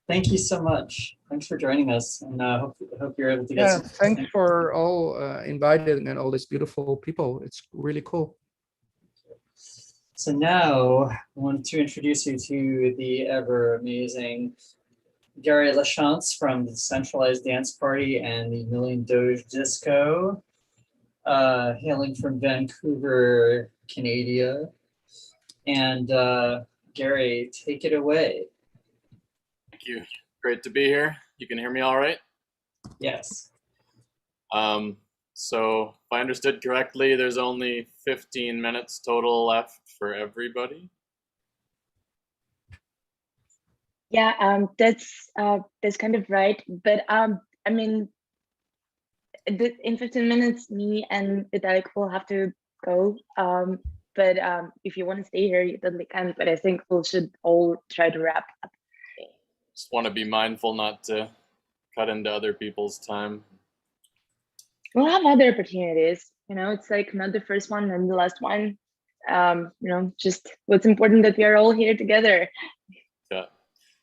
Thank you so much. Thanks for joining us, and hope you're able to get Yeah, some. thanks for all invited and all these beautiful people. It's really cool. So now I want to introduce you to the ever amazing Gary Lachance from the Decentralized Dance Party and the Million Doge Disco, hailing from Vancouver, Canada. And Gary, take it away. Thank you. Great to be here. You can hear me all right? Yes. So if I understood correctly, there's only 15 minutes total left for everybody. Yeah, that's kind of right. But I mean, in 15 minutes, me and Vitalik will have to go. But if you want to stay here, you totally can. But I think we should all try to wrap up. Just want to be mindful not to cut into other people's time. We'll have other opportunities. You know, it's like not the first one and the last one. You know, just what's important that we are all here together. Yeah.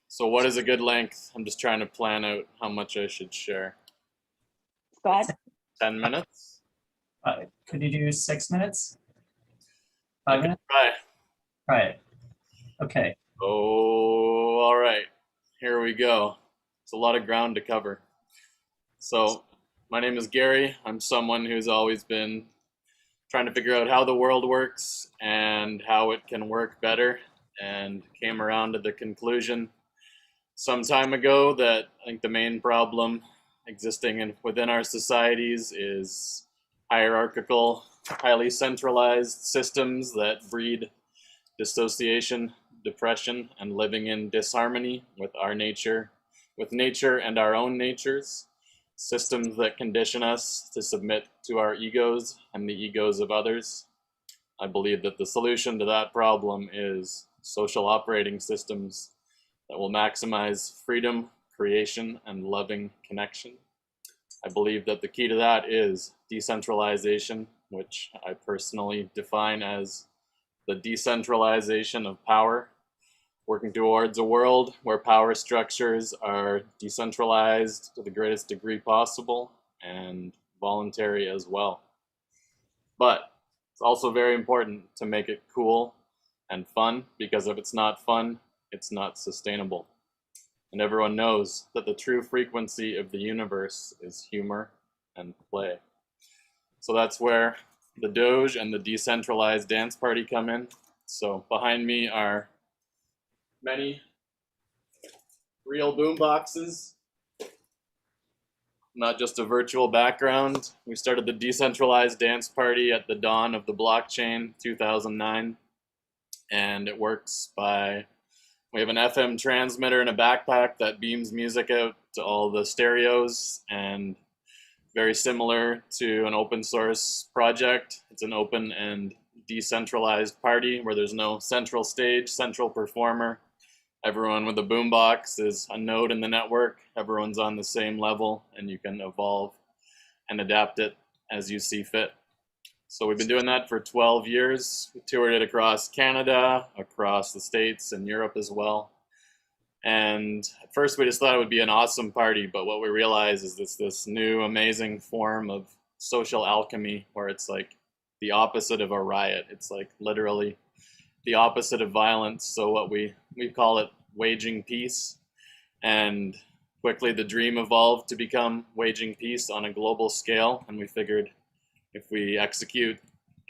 So what is a good length? I'm just trying to plan out how much I should share. Scott? 10 minutes? Could you do 6 minutes? 5 minutes? Try. Right. Okay. Oh, all right. Here we go. It's a lot of ground to cover. So my name is Gary. I'm someone who's always been trying to figure out how the world works and how it can work better, and came around to the conclusion some time ago that I think the main problem existing within our societies is hierarchical, highly centralized systems that breed dissociation, depression, and living in disharmony with nature and our own natures. Systems that condition us to submit to our egos and the egos of others. I believe that the solution to that problem is social operating systems that will maximize freedom, creation, and loving connection. I believe that the key to that is decentralization, which I personally define as the decentralization of power, working towards a world where power structures are decentralized to the greatest degree possible and voluntary as well. But it's also very important to make it cool and fun, because if it's not fun, it's not sustainable. And everyone knows that the true frequency of the universe is humor and play. So that's where the Doge and the Decentralized Dance Party come in. So behind me are many real boomboxes, not just a virtual background. We started the Decentralized Dance Party at the dawn of the blockchain, 2009, and it works by, we have an FM transmitter in a backpack that beams music out to all the stereos, and very similar to an open source project. It's an open and decentralized party where there's no central stage, central performer. Everyone with a boombox is a node in the network. Everyone's on the same level, and you can evolve and adapt it as you see fit. So we've been doing that for 12 years. We toured it across Canada, across the States, and Europe as well. And at first we just thought it would be an awesome party, but what we realized is this new amazing form of social alchemy where it's like the opposite of a riot. It's like literally the opposite of violence. So what we call it waging peace. And quickly the dream evolved to become waging peace on a global scale. And we figured if we execute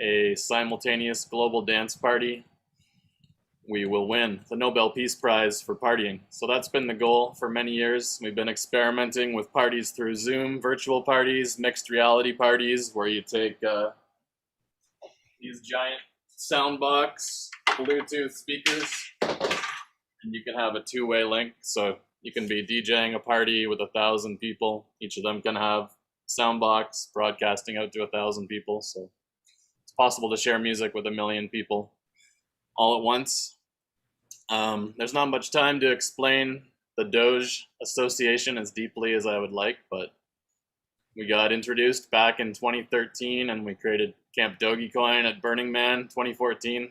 a simultaneous global dance party, we will win the Nobel Peace Prize for partying. So that's been the goal for many years. We've been experimenting with parties through Zoom, virtual parties, mixed reality parties, where you take these giant soundbox Bluetooth speakers, and you can have a two-way link. So you can be DJing a party with 1,000 people. Each of them can have soundbox broadcasting out to 1,000 people. So it's possible to share music with 1 million people all at once. There's not much time to explain the Doge association as deeply as I would like, but we got introduced back in 2013, and we created Camp Dogecoin at Burning Man 2014.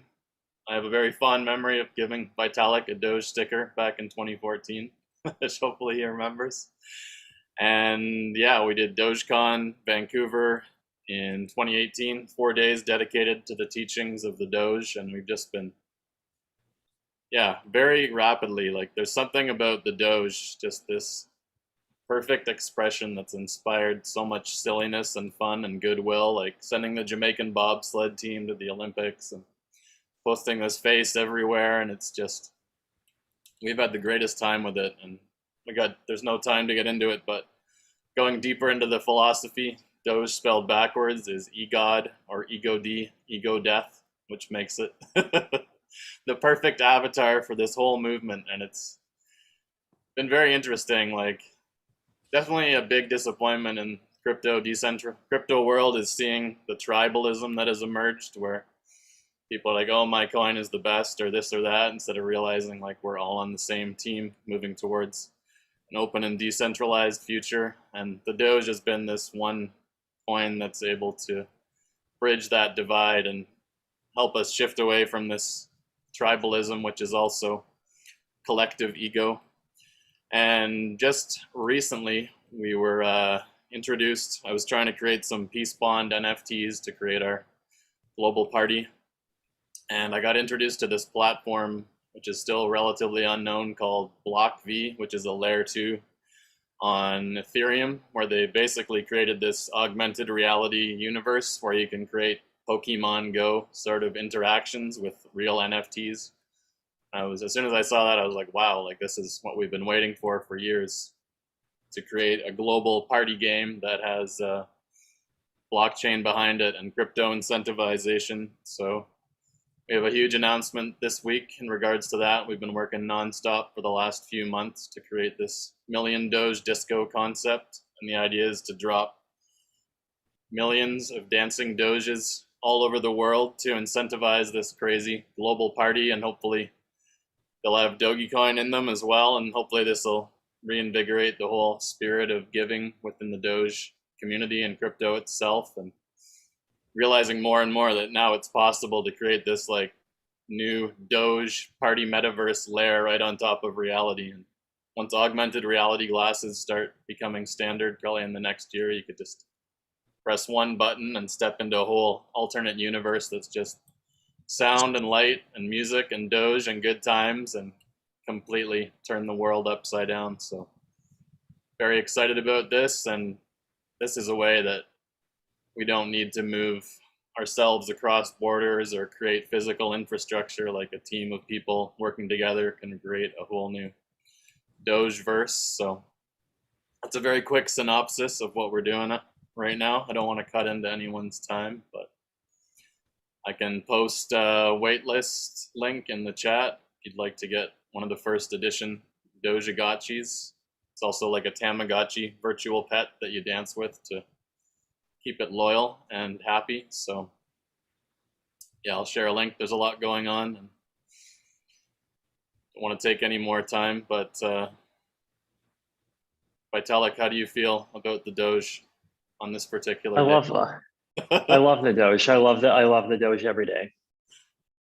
I have a very fond memory of giving Vitalik a Doge sticker back in 2014, which hopefully he remembers. And yeah, we did DogeCon Vancouver in 2018, 4 days dedicated to the teachings of the Doge, and we've just been, yeah, very rapidly, like there's something about the Doge, just this perfect expression that's inspired so much silliness and fun and goodwill, like sending the Jamaican bobsled team to the Olympics and posting this face everywhere, and it's just, we've had the greatest time with it. And there's no time to get into it, but going deeper into the philosophy, Doge spelled backwards is egod or ego-d, ego death, which makes it the perfect avatar for this whole movement. And it's been very interesting. Like, definitely a big disappointment in crypto world is seeing the tribalism that has emerged, where people are like, oh, my coin is the best or this or that, instead of realizing like we're all on the same team moving towards an open and decentralized future. And the Doge has been this one coin that's able to bridge that divide and help us shift away from this tribalism, which is also collective ego. And just recently we were introduced, I was trying to create some Peace Bond NFTs to create our global party. And I got introduced to this platform, which is still relatively unknown, called Block V, which is a layer 2 on Ethereum, where they basically created this augmented reality universe where you can create Pokemon Go sort of interactions with real NFTs. As soon as I saw that, I was like, wow, like this is what we've been waiting for years, to create a global party game that has blockchain behind it and crypto incentivization. So we have a huge announcement this week in regards to that. We've been working nonstop for the last few months to create this million Doge disco concept. And the idea is to drop millions of dancing Doges all over the world to incentivize this crazy global party. And hopefully they'll have Dogecoin in them as well. And hopefully this will reinvigorate the whole spirit of giving within the Doge community and crypto itself. And realizing more and more that now it's possible to create this like new Doge party metaverse layer right on top of reality. And once augmented reality glasses start becoming standard, probably in the next year, you could just press one button and step into a whole alternate universe that's just sound and light and music and Doge and good times, and completely turn the world upside down. So very excited about this. And this is a way that we don't need to move ourselves across borders or create physical infrastructure. Like a team of people working together can create a whole new Dogeverse. So that's a very quick synopsis of what we're doing right now. I don't want to cut into anyone's time, but I can post a waitlist link in the chat if you'd like to get one of the first edition Dojagotchis. It's also like a Tamagotchi virtual pet that you dance with to keep it loyal and happy. So yeah, I'll share a link. There's a lot going on. And don't want to take any more time, but Vitalik, how do you feel about the Doge on this particular I day? love the Doge. I love the Doge every day.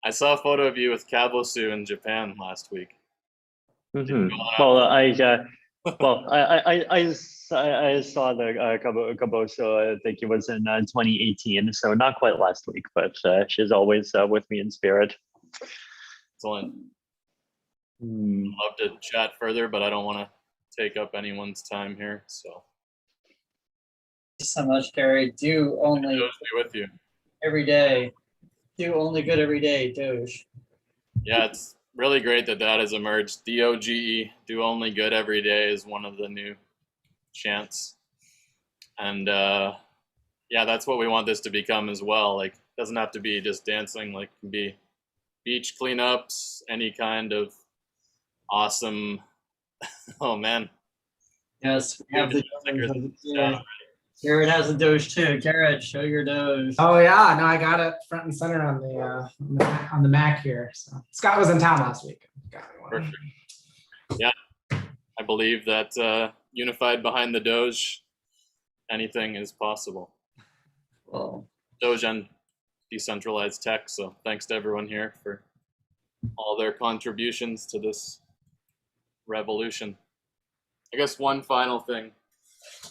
I saw a photo of you with Kabosu in Japan last week. Mm-hmm. Well, I saw the Kaboso. I think it was in 2018, so not quite last week, but she's always with me in spirit. Excellent. I'd love to chat further, but I don't want to take up anyone's time here. So Thank you so much, Gary. Do only Doge be with you. every day. Do only good every day, Doge. Yeah, it's really great that has emerged. DOGE, do only good every day, is one of the new chants. And yeah, that's what we want this to become as well. Like, it doesn't have to be just dancing. Like, it can be beach cleanups, any kind of awesome. Oh man. Yes, we have the Doge. Yeah. Garrett has a Doge too. Garrett, show your Doge. Oh yeah, no, I got it front and center on the Mac here. So Scott was in town last week. Got me one. Perfect. Yeah, I believe that unified behind the Doge, anything is possible. Well, Doge and decentralized tech. So thanks to everyone here for all their contributions to this revolution. I guess one final thing I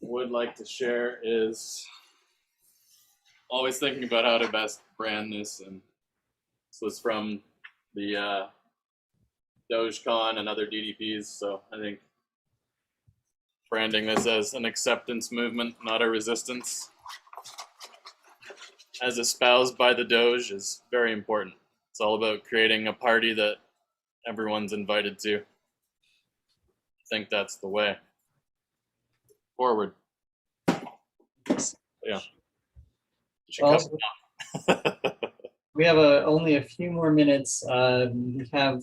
would like to share is always thinking about how to best brand this, and this was from the Dogecoin and other DDPs, so I think branding this as an acceptance movement, not a resistance, as espoused by the Doge, is very important. It's all about creating a party that everyone's invited to. I think that's the way forward. Yeah. You should Well, come now. we have only a few more minutes. We have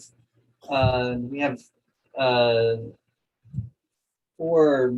4 more